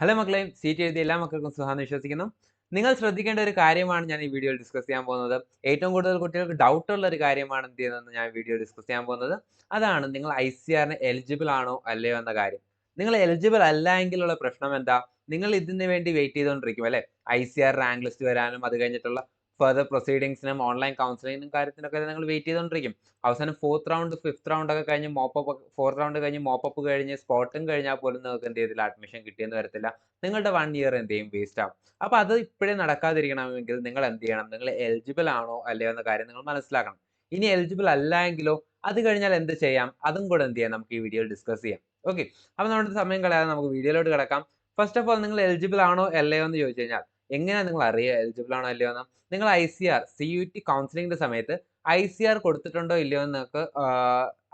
Hello മക്കളെ, seat എഴുതിയ എല്ലാ മക്കൾക്കും സുഖാന്ന് വിശ്വസിക്കുന്നു. നിങ്ങൾ ശ്രദ്ധിക്കേണ്ട ഒരു കാര്യമാണ് ഞാൻ ഈ വീഡിയോയിൽ ഡിസ്കസ് ചെയ്യാൻ പോകുന്നത്. ഏറ്റവും കൂടുതൽ കുട്ടികൾക്ക് ഡൗട്ട് ഉള്ള ഒരു കാര്യമാണ് എന്ത് ചെയ്യുന്നതെന്ന് ഞാൻ വീഡിയോ ഡിസ്കസ് ചെയ്യാൻ പോകുന്നത്. അതാണ് നിങ്ങൾ ICRന് എലിജിബിൾ ആണോ അല്ലയോ എന്ന കാര്യം. നിങ്ങൾ എലിജിബിൾ അല്ല എങ്കിലുള്ള പ്രശ്നം എന്താ? നിങ്ങൾ ഇതിന് വേണ്ടി വെയിറ്റ് ചെയ്തുകൊണ്ടിരിക്കും അല്ലേ? ICR റാങ്ക് ലിസ്റ്റ് വരാനും അത് കഴിഞ്ഞിട്ടുള്ള ഫർദർ പ്രൊസീഡിങ്സിനും ഓൺലൈൻ കൗൺസിലിങ്ങിനും കാര്യത്തിനൊക്കെ നിങ്ങൾ വെയിറ്റ് ചെയ്തുകൊണ്ടിരിക്കും. അവസാനം 4th റൗണ്ട് 5th റൗണ്ട് ഒക്കെ കഴിഞ്ഞ് മോപ്പപ്പ് 4th റൗണ്ട് കഴിഞ്ഞ് മോപ്പപ്പ് കഴിഞ്ഞ് സ്പോട്ടും കഴിഞ്ഞാൽ പോലും നിങ്ങൾക്ക് എന്ത് ചെയ്തില്ല, അഡ്മിഷൻ കിട്ടിയെന്ന് വരത്തില്ല. നിങ്ങളുടെ 1 ഇയർ എന്ത് ചെയ്യും, വേസ്റ്റ് ആവും. അപ്പോൾ അത് ഇപ്പോഴേ നടക്കാതിരിക്കണമെങ്കിൽ നിങ്ങൾ എന്ത് ചെയ്യണം? നിങ്ങൾ എലിജിബിൾ ആണോ അല്ലയോ എന്ന കാര്യം നിങ്ങൾ മനസ്സിലാക്കണം. ഇനി എലിജിബിൾ അല്ല എങ്കിലോ അത് കഴിഞ്ഞാൽ എന്ത് ചെയ്യാം? അതും കൂടെ എന്ത് ചെയ്യാം, നമുക്ക് ഈ വീഡിയോയിൽ ഡിസ്കസ് ചെയ്യാം. ഓക്കെ, അപ്പോൾ നമ്മുടെ സമയം കളയാതെ നമുക്ക് വീഡിയോയിലോട്ട് കിടക്കാം. ഫസ്റ്റ് ഓഫ് ഓൾ, നിങ്ങൾ എലിജിബിൾ ആണോ അല്ലയോ എന്ന് ചോദിച്ചു കഴിഞ്ഞാൽ എങ്ങനെയാണ് നിങ്ങൾ അറിയുക എലിജിബിൾ ആണോ അല്ലയോ എന്ന്? നിങ്ങൾ ICR CUT കൗൺസിലിംഗിന്റെ സമയത്ത് ICR കൊടുത്തിട്ടുണ്ടോ ഇല്ലയോ എന്ന് നിങ്ങൾക്ക്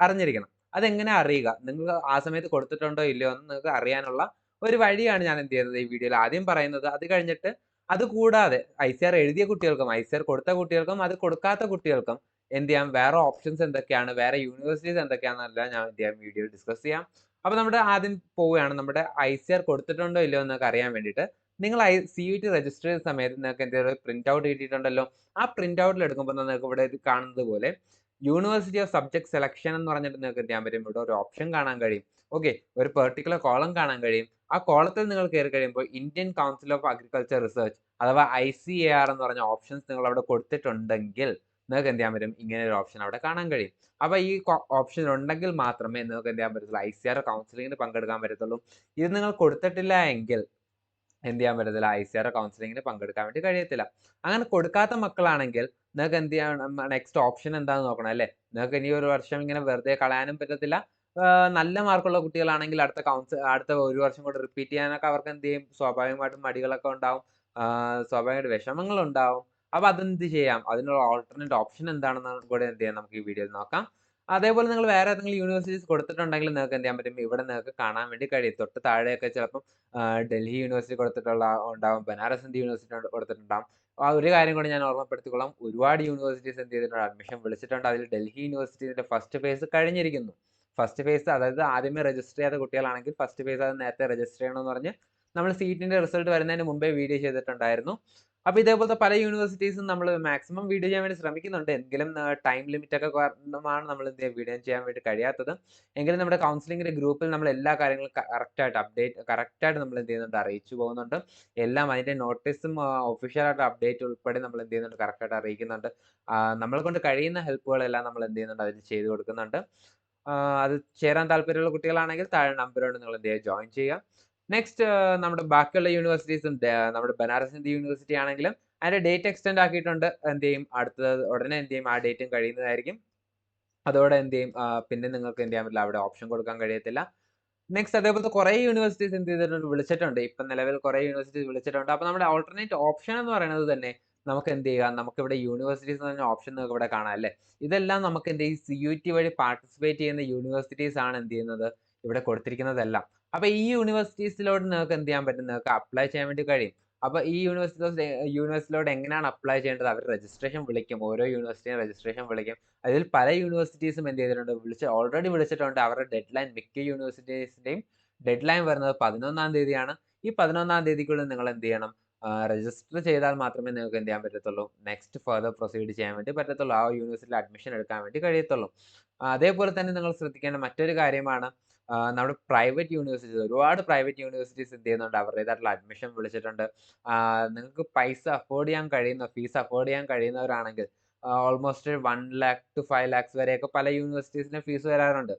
അറിഞ്ഞിരിക്കണം. അതെങ്ങനെ അറിയുക? നിങ്ങൾ ആ സമയത്ത് കൊടുത്തിട്ടുണ്ടോ ഇല്ലയോ എന്ന് നിങ്ങൾക്ക് അറിയാനുള്ള ഒരു വഴിയാണ് ഞാൻ എന്ത് ചെയ്യുന്നത്, ഈ വീഡിയോയിൽ ആദ്യം പറയുന്നത്. അത് കഴിഞ്ഞിട്ട് അത് കൂടാതെ ICR എഴുതിയ കുട്ടികൾക്കും ICR കൊടുത്ത കുട്ടികൾക്കും അത് കൊടുക്കാത്ത കുട്ടികൾക്കും എന്ത് ചെയ്യാം, വേറെ ഓപ്ഷൻസ് എന്തൊക്കെയാണ്, വേറെ യൂണിവേഴ്സിറ്റീസ് എന്തൊക്കെയാണെന്നെല്ലാം ഞാൻ എന്ത് ചെയ്യാം, വീഡിയോയിൽ ഡിസ്കസ് ചെയ്യാം. അപ്പോൾ നമ്മുടെ ആദ്യം പോവുകയാണ്, നമ്മുടെ ICR കൊടുത്തിട്ടുണ്ടോ ഇല്ലയോ എന്നൊക്കെ അറിയാൻ വേണ്ടിയിട്ട്. നിങ്ങൾ CUT രജിസ്റ്റർ ചെയ്ത സമയത്ത് നിങ്ങൾക്ക് എന്തെങ്കിലും പ്രിന്റ് ഔട്ട് കിട്ടിയിട്ടുണ്ടല്ലോ. ആ പ്രിന്റ് ഔട്ടിൽ എടുക്കുമ്പോൾ നിങ്ങൾക്ക് ഇവിടെ ഇത് കാണുന്നത് പോലെ യൂണിവേഴ്സിറ്റി ഓഫ് സബ്ജക്ട് സെലക്ഷൻ എന്ന് പറഞ്ഞിട്ട് നിങ്ങൾക്ക് എന്ത് ചെയ്യാൻ പറ്റും, ഇവിടെ ഒരു ഓപ്ഷൻ കാണാൻ കഴിയും. ഓക്കെ, ഒരു പെർട്ടിക്കുലർ കോളം കാണാൻ കഴിയും. ആ കോളത്തിൽ നിങ്ങൾ കയറി കഴിയുമ്പോൾ Indian council of agriculture research അഥവാ ICAR എന്ന് പറഞ്ഞ ഓപ്ഷൻസ് നിങ്ങൾ അവിടെ കൊടുത്തിട്ടുണ്ടെങ്കിൽ നിങ്ങൾക്ക് എന്ത് ചെയ്യാൻ പറ്റും, ഇങ്ങനെ ഒരു ഓപ്ഷൻ അവിടെ കാണാൻ കഴിയും. അപ്പോൾ ഈ ഓപ്ഷൻ ഉണ്ടെങ്കിൽ മാത്രമേ നിങ്ങൾക്ക് എന്ത് ചെയ്യാൻ പറ്റത്തുള്ളൂ, ICR കൗൺസിലിങ്ങിന് പങ്കെടുക്കാൻ പറ്റത്തുള്ളൂ. ഇത് നിങ്ങൾ കൊടുത്തിട്ടില്ല എങ്കിൽ എന്ത് ചെയ്യാൻ പറ്റത്തില്ല, ICR കൗൺസിലിങ്ങിന് പങ്കെടുക്കാൻ വേണ്ടി കഴിയത്തില്ല. അങ്ങനെ കൊടുക്കാത്ത മക്കളാണെങ്കിൽ നിങ്ങൾക്ക് എന്ത് ചെയ്യണം, നെക്സ്റ്റ് ഓപ്ഷൻ എന്താണെന്ന് നോക്കണം അല്ലേ. നിങ്ങൾക്ക് ഇനി ഒരു വർഷം ഇങ്ങനെ വെറുതെ കളയാനും പറ്റത്തില്ല. നല്ല മാർക്കുള്ള കുട്ടികളാണെങ്കിൽ അടുത്ത ഒരു വർഷം കൂടെ റിപ്പീറ്റ് ചെയ്യാനൊക്കെ അവർക്ക് എന്ത് ചെയ്യും, സ്വാഭാവികമായിട്ടും മടികളൊക്കെ ഉണ്ടാവും. സ്വാഭാവികമായിട്ട് വിഷമങ്ങളുണ്ടാവും. അപ്പോൾ അതെന്ത് ചെയ്യാം, അതിനുള്ള ഓൾട്ടർനേറ്റ് ഓപ്ഷൻ എന്താണെന്ന് കൂടെ എന്ത് ചെയ്യാം, നമുക്ക് ഈ വീഡിയോയിൽ നോക്കാം. അതേപോലെ നിങ്ങൾ വേറെ ഏതെങ്കിലും യൂണിവേഴ്സിറ്റീസ് കൊടുത്തിട്ടുണ്ടെങ്കിൽ നിങ്ങൾക്ക് എന്ത് ചെയ്യാൻ പറ്റും, ഇവിടെ നിങ്ങൾക്ക് കാണാൻ വേണ്ടി കഴിയും. തൊട്ട് താഴെയൊക്കെ ചിലപ്പം ഡൽഹി യൂണിവേഴ്സിറ്റി കൊടുത്തിട്ടുള്ള ഉണ്ടാവും, ബനാറസ് ഹിന്ദു യൂണിവേഴ്സിറ്റി കൊടുത്തിട്ടുണ്ടാവും. ആ ഒരു കാര്യം കൂടി ഞാൻ ഓർമ്മപ്പെടുത്തിക്കൊള്ളാം. ഒരുപാട് യൂണിവേഴ്സിറ്റീസ് എന്ത് ചെയ്തിട്ടുണ്ട്, അഡ്മിഷൻ വിളിച്ചിട്ടുണ്ട്. അതിൽ ഡൽഹി യൂണിവേഴ്സിറ്റിയുടെ ഫസ്റ്റ് ഫേസ് കഴിഞ്ഞിരിക്കുന്നു. ഫസ്റ്റ് ഫേസ് അതായത് ആദ്യമേ രജിസ്റ്റർ ചെയ്യാത്ത കുട്ടികളാണെങ്കിൽ ഫസ്റ്റ് ഫേസ് അത് നേരത്തെ രജിസ്റ്റർ ചെയ്യണമെന്ന് പറഞ്ഞ് നമ്മൾ സീറ്റിന്റെ റിസൾട്ട് വരുന്നതിന് മുമ്പേ വീഡിയോ ചെയ്തിട്ടുണ്ടായിരുന്നു. അപ്പോൾ ഇതേപോലത്തെ പല യൂണിവേഴ്സിറ്റീസും നമ്മൾ മാക്സിമം വീഡിയോ ചെയ്യാൻ വേണ്ടി ശ്രമിക്കുന്നുണ്ട്. എങ്കിലും ടൈം ലിമിറ്റ് ഒക്കെ കാരണമാണ് നമ്മൾ എന്ത് വീഡിയോ ചെയ്യാൻ വേണ്ടി കഴിയാത്തത്. എങ്കിലും നമ്മുടെ കൗൺസിലിംഗിന്റെ ഗ്രൂപ്പിൽ നമ്മൾ എല്ലാ കാര്യങ്ങളും കറക്റ്റായിട്ട് നമ്മൾ എന്ത് ചെയ്യുന്നുണ്ട്, അറിയിച്ചു പോകുന്നുണ്ട്. എല്ലാം അതിന്റെ നോട്ടീസും ഒഫീഷ്യലായിട്ട് അപ്ഡേറ്റ് ഉൾപ്പെടെ നമ്മൾ എന്ത് ചെയ്യുന്നുണ്ട്, കറക്റ്റായിട്ട് അറിയിക്കുന്നുണ്ട്. നമ്മളെ കൊണ്ട് കഴിയുന്ന ഹെൽപ്പുകളെല്ലാം നമ്മൾ എന്ത് ചെയ്യുന്നുണ്ട്, അതിൽ ചെയ്തു കൊടുക്കുന്നുണ്ട്. അത് ചേരാൻ താല്പര്യമുള്ള കുട്ടികളാണെങ്കിൽ താഴെ നമ്പറുണ്ട്, നിങ്ങൾ എന്ത് ചെയ്യുക, ജോയിൻ ചെയ്യുക. നെക്സ്റ്റ് നമ്മുടെ ബാക്കിയുള്ള യൂണിവേഴ്സിറ്റീസും നമ്മുടെ ബനാറസ് ഹിന്ദു യൂണിവേഴ്സിറ്റി ആണെങ്കിലും അതിന്റെ ഡേറ്റ് എക്സ്റ്റെൻഡ് ആക്കിയിട്ടുണ്ട്. എന്ത് ചെയ്യും, അടുത്തത് ഉടനെ എന്ത് ചെയ്യും, ആ ഡേറ്റും കഴിയുന്നതായിരിക്കും. അതോടെ എന്ത് ചെയ്യും, പിന്നെ നിങ്ങൾക്ക് എന്ത് ചെയ്യാൻ പറ്റില്ല, അവിടെ ഓപ്ഷൻ കൊടുക്കാൻ കഴിയത്തില്ല. നെക്സ്റ്റ് അതേപോലത്തെ കുറേ യൂണിവേഴ്സിറ്റീസ് എന്ത് ചെയ്തിട്ടുണ്ട്, വിളിച്ചിട്ടുണ്ട്. ഇപ്പം നിലവിൽ കുറേ യൂണിവേഴ്സിറ്റീസ് വിളിച്ചിട്ടുണ്ട്. അപ്പോൾ നമ്മുടെ ഓൾട്ടർനേറ്റ് ഓപ്ഷൻ എന്ന് പറയുന്നത് തന്നെ നമുക്ക് എന്ത് ചെയ്യാം, നമുക്കിവിടെ യൂണിവേഴ്സിറ്റീസ് എന്ന് പറഞ്ഞ ഓപ്ഷൻ നിങ്ങൾക്ക് ഇവിടെ കാണാം അല്ലേ. ഇതെല്ലാം നമുക്ക് എന്ത് ചെയ്യും, CUT വഴി പാർട്ടിസിപ്പേറ്റ് ചെയ്യുന്ന യൂണിവേഴ്സിറ്റീസ് ആണ് എന്ത് ചെയ്യുന്നത്, ഇവിടെ കൊടുത്തിരിക്കുന്നതെല്ലാം. അപ്പോൾ ഈ യൂണിവേഴ്സിറ്റീസിലോട്ട് നിങ്ങൾക്ക് എന്ത് ചെയ്യാൻ പറ്റും, നിങ്ങൾക്ക് അപ്ലൈ ചെയ്യാൻ വേണ്ടി കഴിയും. അപ്പോൾ ഈ യൂണിവേഴ്സിറ്റിയിലോട്ട് എങ്ങനെയാണ് അപ്ലൈ ചെയ്യേണ്ടത്, അവർ രജിസ്ട്രേഷൻ വിളിക്കും. ഓരോ യൂണിവേഴ്സിറ്റിയും രജിസ്ട്രേഷൻ വിളിക്കും. അതിൽ പല യൂണിവേഴ്സിറ്റീസും എന്ത് ചെയ്തിട്ടുണ്ട്, ഓൾറെഡി വിളിച്ചിട്ടുണ്ട്. അവരുടെ ഡെഡ്ലൈൻ മിക്ക യൂണിവേഴ്സിറ്റീസിന്റെയും ഡെഡ്ലൈൻ വരുന്നത് 11ാം തീയതിയാണ്. ഈ 11ാം തീയതിക്കുള്ളിൽ നിങ്ങൾ എന്ത് ചെയ്യണം, രജിസ്റ്റർ ചെയ്താൽ മാത്രമേ നിങ്ങൾക്ക് എന്ത് ചെയ്യാൻ പറ്റത്തുള്ളൂ, നെക്സ്റ്റ് ഫർദർ പ്രൊസീഡ് ചെയ്യാൻ വേണ്ടി പറ്റത്തുള്ളൂ. ആ യൂണിവേഴ്സിറ്റിയിൽ അഡ്മിഷൻ എടുക്കാൻ വേണ്ടി കഴിയത്തുള്ളൂ. അതേപോലെ തന്നെ നിങ്ങൾ ശ്രദ്ധിക്കേണ്ട മറ്റൊരു കാര്യമാണ്, നമ്മുടെ പ്രൈവറ്റ് യൂണിവേഴ്സിറ്റീസ്, ഒരുപാട് പ്രൈവറ്റ് യൂണിവേഴ്സിറ്റീസ് എന്ത് ചെയ്യുന്നുണ്ട്, അവരുടേതായിട്ടുള്ള അഡ്മിഷൻ വിളിച്ചിട്ടുണ്ട്. നിങ്ങൾക്ക് പൈസ അഫോർഡ് ചെയ്യാൻ കഴിയുന്ന, ഫീസ് അഫോർഡ് ചെയ്യാൻ കഴിയുന്നവരാണെങ്കിൽ ഓൾമോസ്റ്റ് 1 to 5 lakhs വരെയൊക്കെ പല യൂണിവേഴ്സിറ്റീസിന്റെ ഫീസ് വരാറുണ്ട്.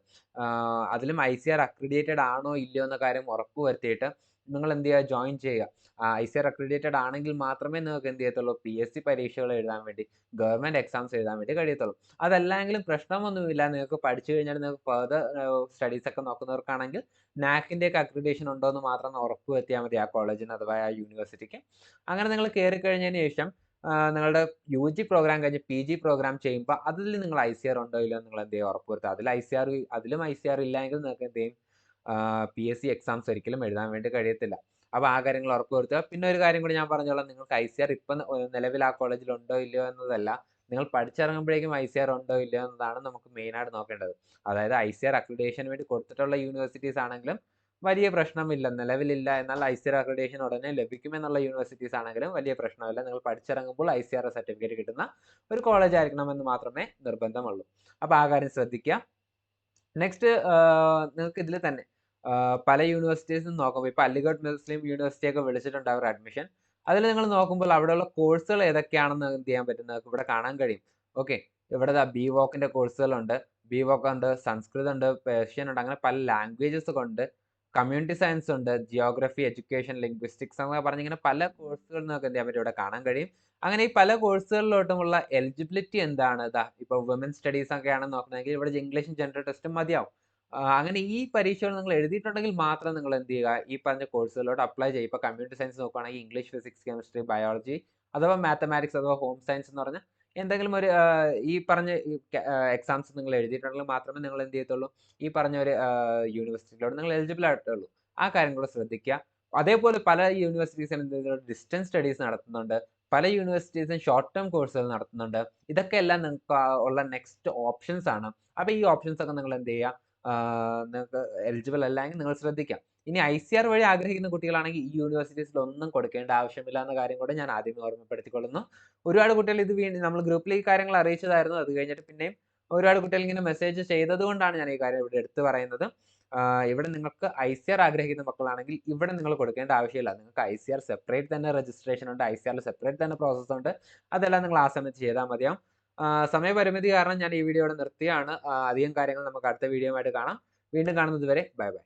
അതിലും ICR അക്രിഡിയേറ്റഡ് ആണോ ഇല്ലയോ എന്ന കാര്യം ഉറപ്പ് വരുത്തിയിട്ട് നിങ്ങൾ എന്ത് ചെയ്യുക, ജോയിൻ ചെയ്യുക. ICR അക്രിഡിയേറ്റഡ് ആണെങ്കിൽ മാത്രമേ നിങ്ങൾക്ക് എന്ത് ചെയ്യത്തുള്ളൂ, PSC പരീക്ഷകൾ എഴുതാൻ വേണ്ടി, ഗവൺമെന്റ് എക്സാംസ് എഴുതാൻ വേണ്ടി കഴിയത്തുള്ളൂ. അതല്ലെങ്കിലും പ്രശ്നമൊന്നുമില്ല. നിങ്ങൾക്ക് പഠിച്ചു കഴിഞ്ഞാൽ നിങ്ങൾക്ക് ഫർദർ സ്റ്റഡീസ് ഒക്കെ നോക്കുന്നവർക്കാണെങ്കിൽ NACന്റെ ഒക്കെ അക്രിഡിറ്റേഷൻ ഉണ്ടോ എന്ന് മാത്രം ഉറപ്പ് വരുത്തിയാൽ മതി ആ കോളേജിന് അഥവാ ആ യൂണിവേഴ്സിറ്റിക്ക്. അങ്ങനെ നിങ്ങൾ കയറി കഴിഞ്ഞതിന് ശേഷം നിങ്ങളുടെ UG പ്രോഗ്രാം കഴിഞ്ഞ് PG പ്രോഗ്രാം ചെയ്യുമ്പോൾ അതിൽ നിങ്ങൾ ICR ഉണ്ടോ ഇല്ലയോ നിങ്ങൾ എന്ത് ചെയ്യുക, ഉറപ്പുവരുത്തുക. അതിലും ICR ഇല്ല എങ്കിൽ നിങ്ങൾക്ക് എന്ത് ചെയ്യും, PSC എക്സാംസ് ഒരിക്കലും എഴുതാൻ വേണ്ടി കഴിയത്തില്ല. അപ്പോൾ ആ കാര്യങ്ങൾ ഉറപ്പുവരുത്തുക. പിന്നെ ഒരു കാര്യം കൂടി ഞാൻ പറഞ്ഞോളാം, നിങ്ങൾക്ക് ICR ഇപ്പം നിലവിൽ ആ കോളേജിൽ ഉണ്ടോ ഇല്ലയോ എന്നതല്ല, നിങ്ങൾ പഠിച്ചിറങ്ങുമ്പോഴേക്കും ICR ഉണ്ടോ ഇല്ലയോ എന്നതാണ് നമുക്ക് മെയിനായിട്ട് നോക്കേണ്ടത്. അതായത് ICR അക്രിഡിറ്റേഷന് വേണ്ടി കൊടുത്തിട്ടുള്ള യൂണിവേഴ്സിറ്റീസ് ആണെങ്കിലും വലിയ പ്രശ്നമില്ല, നിലവിലില്ല. എന്നാൽ ICAR അക്രഡിറ്റേഷൻ ഉടനെ ലഭിക്കുമെന്നുള്ള യൂണിവേഴ്സിറ്റീസ് ആണെങ്കിലും വലിയ പ്രശ്നമില്ല. നിങ്ങൾ പഠിച്ചിറങ്ങുമ്പോൾ ICAR സർട്ടിഫിക്കറ്റ് കിട്ടുന്ന ഒരു കോളേജ് ആയിരിക്കണമെന്ന് മാത്രമേ നിർബന്ധമുള്ളൂ. അപ്പോൾ ആ കാര്യം ശ്രദ്ധിക്കുക. നെക്സ്റ്റ് നിങ്ങൾക്ക് ഇതിൽ തന്നെ പല യൂണിവേഴ്സിറ്റീസും നോക്കുമ്പോൾ ഇപ്പോൾ അലിഗഡ് മുസ്ലിം യൂണിവേഴ്സിറ്റി ഒക്കെ വിളിച്ചിട്ടുണ്ട് അവർ അഡ്മിഷൻ. അതിൽ നിങ്ങൾ നോക്കുമ്പോൾ അവിടെയുള്ള കോഴ്സുകൾ ഏതൊക്കെയാണെന്ന് എന്ത് ചെയ്യാൻ പറ്റും, നിങ്ങൾക്ക് ഇവിടെ കാണാൻ കഴിയും. ഓക്കെ, ഇവിടെ BVOCന്റെ കോഴ്സുകളുണ്ട്, BVOC ഉണ്ട്, സംസ്കൃതം ഉണ്ട്, പേർഷ്യൻ ഉണ്ട്, അങ്ങനെ പല ലാംഗ്വേജസ് ഉണ്ട്. കമ്മ്യൂണിറ്റി സയൻസ് ഉണ്ട്, ജിയോഗ്രഫി, എഡ്യൂക്കേഷൻ, ലിംഗ്വിസ്റ്റിക്സ് എന്നൊക്കെ പറഞ്ഞിങ്ങനെ പല കോഴ്സുകൾ നിങ്ങൾക്ക് എന്ത് ചെയ്യാൻ പറ്റും ഇവിടെ കാണാൻ കഴിയും. അങ്ങനെ ഈ പല കോഴ്സുകളിലോട്ടുമുള്ള എലിജിബിലിറ്റി എന്താണ്, ഇപ്പോൾ വുമൻ സ്റ്റഡീസ് ഒക്കെ ആണെന്ന് നോക്കുന്നതെങ്കിൽ ഇവിടെ ഇംഗ്ലീഷും ജനറൽ ടെസ്റ്റും മതിയാവും. അങ്ങനെ ഈ പരീക്ഷകൾ നിങ്ങൾ എഴുതിയിട്ടുണ്ടെങ്കിൽ മാത്രം നിങ്ങൾ എന്ത് ചെയ്യുക, ഈ പറഞ്ഞ കോഴ്സുകളിലോട്ട് അപ്ലൈ ചെയ്യുക. ഇപ്പോൾ കമ്പ്യൂട്ടർ സയൻസ് നോക്കുകയാണെങ്കിൽ ഇംഗ്ലീഷ്, ഫിസിക്സ്, കെമിസ്ട്രി, ബയോളജി അഥവാ മാത്തമാറ്റിക്സ് അഥവാ ഹോം സയൻസ് എന്ന് പറഞ്ഞ എന്തെങ്കിലും ഒരു ഈ പറഞ്ഞ എക്സാംസ് നിങ്ങൾ എഴുതിയിട്ടുണ്ടെങ്കിൽ മാത്രമേ നിങ്ങൾ എന്ത് ചെയ്യത്തുള്ളൂ, ഈ പറഞ്ഞ ഒരു യൂണിവേഴ്സിറ്റിയിലോട്ട് നിങ്ങൾ എലിജിബിൾ ആയിട്ടുള്ളൂ. ആ കാര്യം കൂടെ ശ്രദ്ധിക്കുക. അതേപോലെ പല യൂണിവേഴ്സിറ്റീസും ഡിസ്റ്റൻസ് സ്റ്റഡീസ് നടത്തുന്നുണ്ട്, പല യൂണിവേഴ്സിറ്റീസും ഷോർട്ട് ടേം കോഴ്സുകൾ നടത്തുന്നുണ്ട്. ഇതൊക്കെ എല്ലാം നിങ്ങൾക്ക് ഉള്ള നെക്സ്റ്റ് ഓപ്ഷൻസ് ആണ്. അപ്പോൾ ഈ ഓപ്ഷൻസ് ഒക്കെ നിങ്ങൾ എന്ത് ചെയ്യുക, നിങ്ങൾക്ക് എലിജിബിൾ അല്ലെങ്കിൽ നിങ്ങൾ ശ്രദ്ധിക്കാം. ഇനി ICAR വഴി ആഗ്രഹിക്കുന്ന കുട്ടികളാണെങ്കിൽ ഈ യൂണിവേഴ്സിറ്റീസിൽ ഒന്നും കൊടുക്കേണ്ട ആവശ്യമില്ല എന്ന കാര്യം കൂടെ ഞാൻ ആദ്യമേ ഓർമ്മപ്പെടുത്തിക്കൊള്ളുന്നു. ഒരുപാട് കുട്ടികൾ ഇത് വീണ്ടും നമ്മൾ ഗ്രൂപ്പിൽ ഈ കാര്യങ്ങൾ അറിയിച്ചതായിരുന്നു. അത് കഴിഞ്ഞിട്ട് പിന്നെയും ഒരുപാട് കുട്ടികൾ ഇങ്ങനെ മെസ്സേജ് ചെയ്തത് കൊണ്ടാണ് ഞാൻ ഈ കാര്യം ഇവിടെ എടുത്തു പറയുന്നത്. ഇവിടെ നിങ്ങൾക്ക് ICAR ആഗ്രഹിക്കുന്ന മക്കളാണെങ്കിൽ ഇവിടെ നിങ്ങൾ കൊടുക്കേണ്ട ആവശ്യമില്ല. നിങ്ങൾക്ക് ICAR സെപ്പറേറ്റ് തന്നെ രജിസ്ട്രേഷൻ ഉണ്ട്, ICAR സെപ്പറേറ്റ് തന്നെ പ്രോസസ്സ് ഉണ്ട്. അതെല്ലാം നിങ്ങൾ ആ സമയത്ത് ചെയ്താൽ മതിയാവും. സമയപരിമിതി കാരണം ഞാൻ ഈ വീഡിയോ ഇവിടെ നിർത്തിയാണ്. അധികം കാര്യങ്ങൾ നമുക്ക് അടുത്ത വീഡിയോ ആയിട്ട് കാണാം. വീണ്ടും കാണുന്നത് വരെ ബൈ ബൈ.